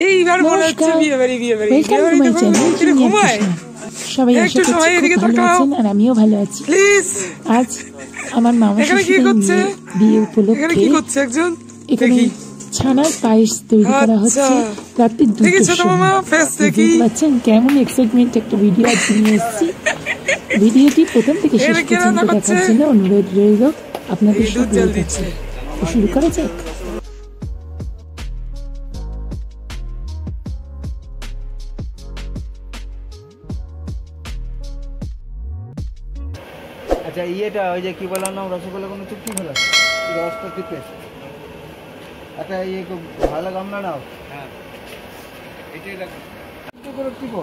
এইবার মনে হচ্ছে বিয়ে বাড়ি ঘুমায়। সবাই আশা করছি খুব ভালো আছেন আর আমিও ভালো আছি। প্লিজ আজ আমার মামা শ্বশুরের বিয়ে উপলক্ষে একজন এখানে ছানার পায়েস তৈরি করা হচ্ছে রাত্রি 2টার সময়। বুঝতে পারছেন কেমন এক্সাইটমেন্ট একটা ভিডিও আজ নিয়ে এসেছি। ভিডিওটি প্রথম থেকে শেষ পর্যন্ত দেখার জন্য অনুরোধ রইল আপনাদের সাথে। শুরু করা যাক। আচ্ছা ইয়েটা ওই যে কি বললাম না রসগোল্লা কোনো চুক্তি হলো রসটা টিপে আচ্ছা ইয়ে ভালো গামলা নাও। হ্যাঁ এটাই রাখো একটু করে টিপো।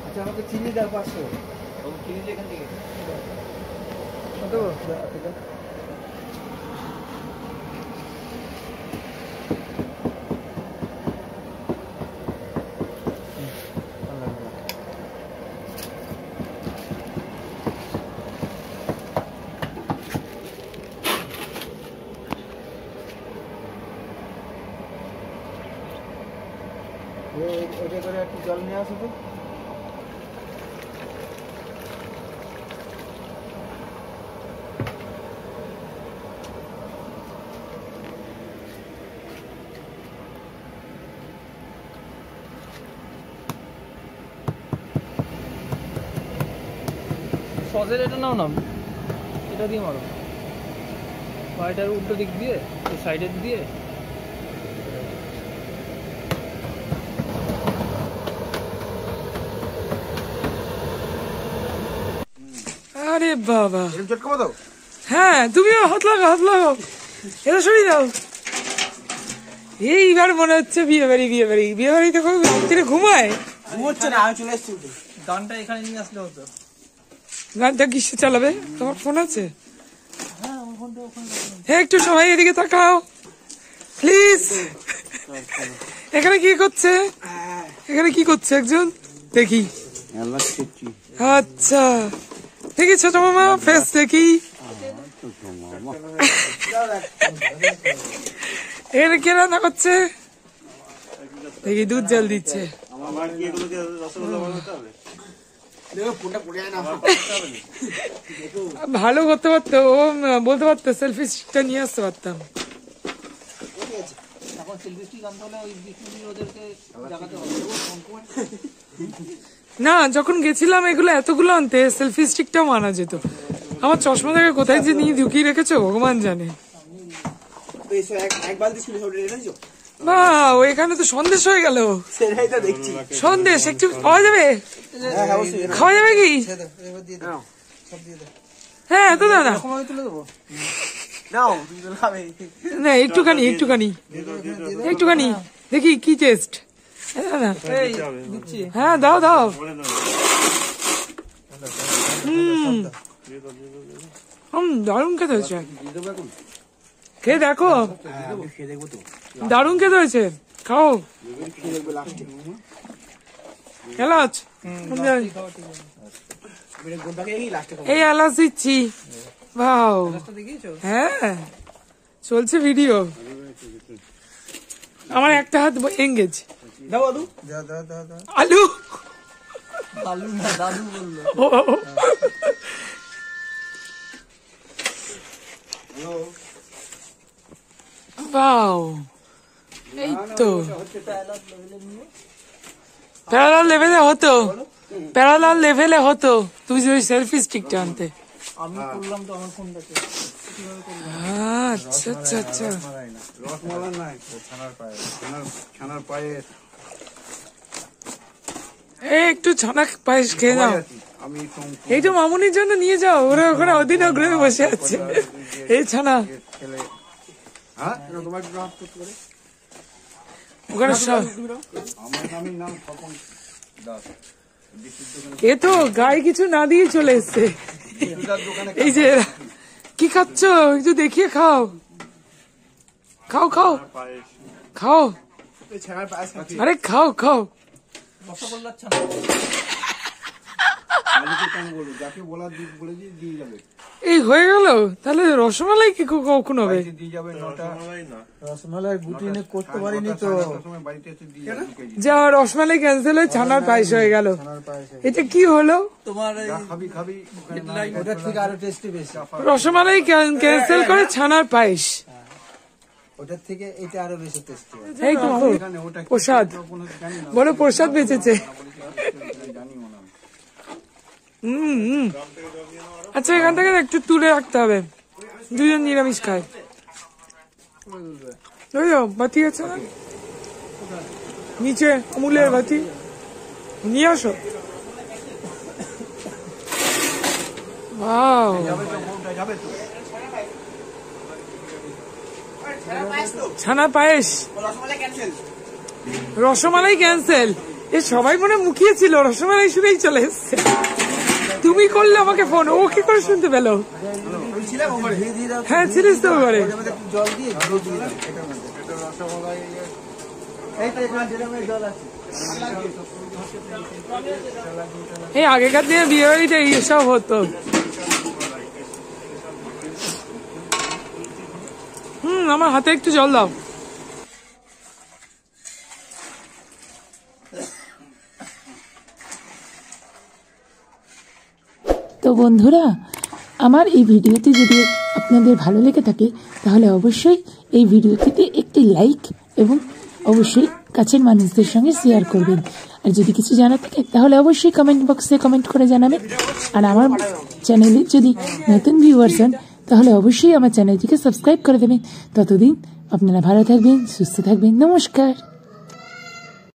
আচ্ছা আমাকে চিনি দাও 500। চিনি এখান থেকে কত আচ্ছা ওটা করে একটু জল নিয়ে আসো তো। সজের এটা নাও না, এটা দিয়ে মারো পায়টার উল্টো দিক দিয়ে সাইডের দিয়ে। আরে বাবা হ্যাঁ তুমিও হাত লাগাও এটা সরিয়ে দাও। এইবার মনে হচ্ছে বিয়ে বাড়িতে রাত্রিরে ঘুমায়। ঘুমোচ্ছে না, আমি চলে এসেছি। গানটা এখানে নিয়ে আসলে হতো। গানটা কিসে চালাবে? তোমার ফোন আছে? হ্যাঁ একটু সবাই এদিকে তাকাও প্লিজ। এখানে কি করছে একজন দেখি। আচ্ছা দেখি ছোট মামা ফেস দেখি। এখানে কে রান্না করছে দেখি? দুধ জল দিচ্ছে। ভালো করতে পারতো, ও বলতে পারতো সেলফি স্টিকটা নিয়ে আসতে পারতাম। না যখন গেছিলাম এগুলো এতগুলো আনতে সেলফি স্টিকটাও আনা যেত। আমার চশমা থেকে কোথায় যে নিয়ে ঢুকিয়ে রেখেছো ভগবান জানে। বা এখানে তো সন্দেশ হয়ে গেল। সন্দেশ একটু পাওয়া যাবে? খাওয়া যাবে কি? হ্যাঁ তো দাদা না একটুখানি দেখি কি টেস্ট। হ্যাঁ দাও দারুন খেতে হয়েছে। খেয়ে দেখো দারুন খেতে হয়েছে, খাও। এলাচ এই এলাচ দিচ্ছি। ভাও হ্যাঁ চলছে ভিডিও। আমার একটা হাত এঙ্গেজ। আলু বাও এই তো প্যারালাল লেভেলে হতো তুই যে ওই সেলফি স্টিকটা আনতে। আমি করলাম তো আমার ফোনটাতে। আচ্ছা একটু ছানা পায়েস খেয়ে যাও। এই তো মামুনির জন্য নিয়ে যাও, ওরা ওখানে অধীন অগ্রহে বসে আছে। এই ছানা ওখানে এ তো গায়ে কিছু না দিয়ে চলে এসছে। এই যে কি খাচ্ছ একটু দেখিয়ে খাও। খাও আরে খাও রসগোল্লার ছানা যাকে বলা বলে দিয়ে যাবে। এই হয়ে গেল তাহলে রসমালাই কি কখন হবে? দিয়ে যাবে 9টা। রসমালাই গুটিনে করতে পারিনি তো, যা রসমালাই ক্যান্সেল হয়ে ছানার পায়েস হয়ে গেল। এটা কি হলো? তোমার খাবি ওটা থেকে আরো টেস্টি বেশি। রসমালাই ক্যান্সেল করে ছানার পায়েস, ওটার থেকে এটা আরো বেশি টেস্টি। এই তো প্রসাদ, বড় প্রসাদ বেঁচেছে। আচ্ছা এখান থেকে একটু তুলে রাখতে হবে, দুজন নিরামিষ খায়। বাতি আছে না নিচে, অমূলের বাতি নিয়ে আসো। ছানা পায়েস, রসমালাই ক্যান্সেল। এ সবাই মনে মুখিয়েছিল, রসমালাই শুনেই চলে এসছে। তুমি করলে আমাকে ফোন, ও কি করে শুনতে পেলো? হ্যাঁ ছিলিস তো ঘরে। এই আগেকার দিনে বিয়ে বাড়িতে এইসব হতো। আমার হাতে একটু জল দাও। তো বন্ধুরা, আমার এই ভিডিওটি যদি আপনাদের ভালো লেগে থাকে তাহলে অবশ্যই এই ভিডিওটিতে একটি লাইক এবং অবশ্যই কাছের মানুষদের সঙ্গে শেয়ার করবেন। আর যদি কিছু জানা থাকে তাহলে অবশ্যই কমেন্ট বক্সে কমেন্ট করে জানাবেন। আর আমার চ্যানেলে যদি নতুন ভিউয়ার্স হন তাহলে অবশ্যই আমার চ্যানেলটিকে সাবস্ক্রাইব করে দেবেন। ততদিন আপনারা ভালো থাকবেন, সুস্থ থাকবেন। নমস্কার।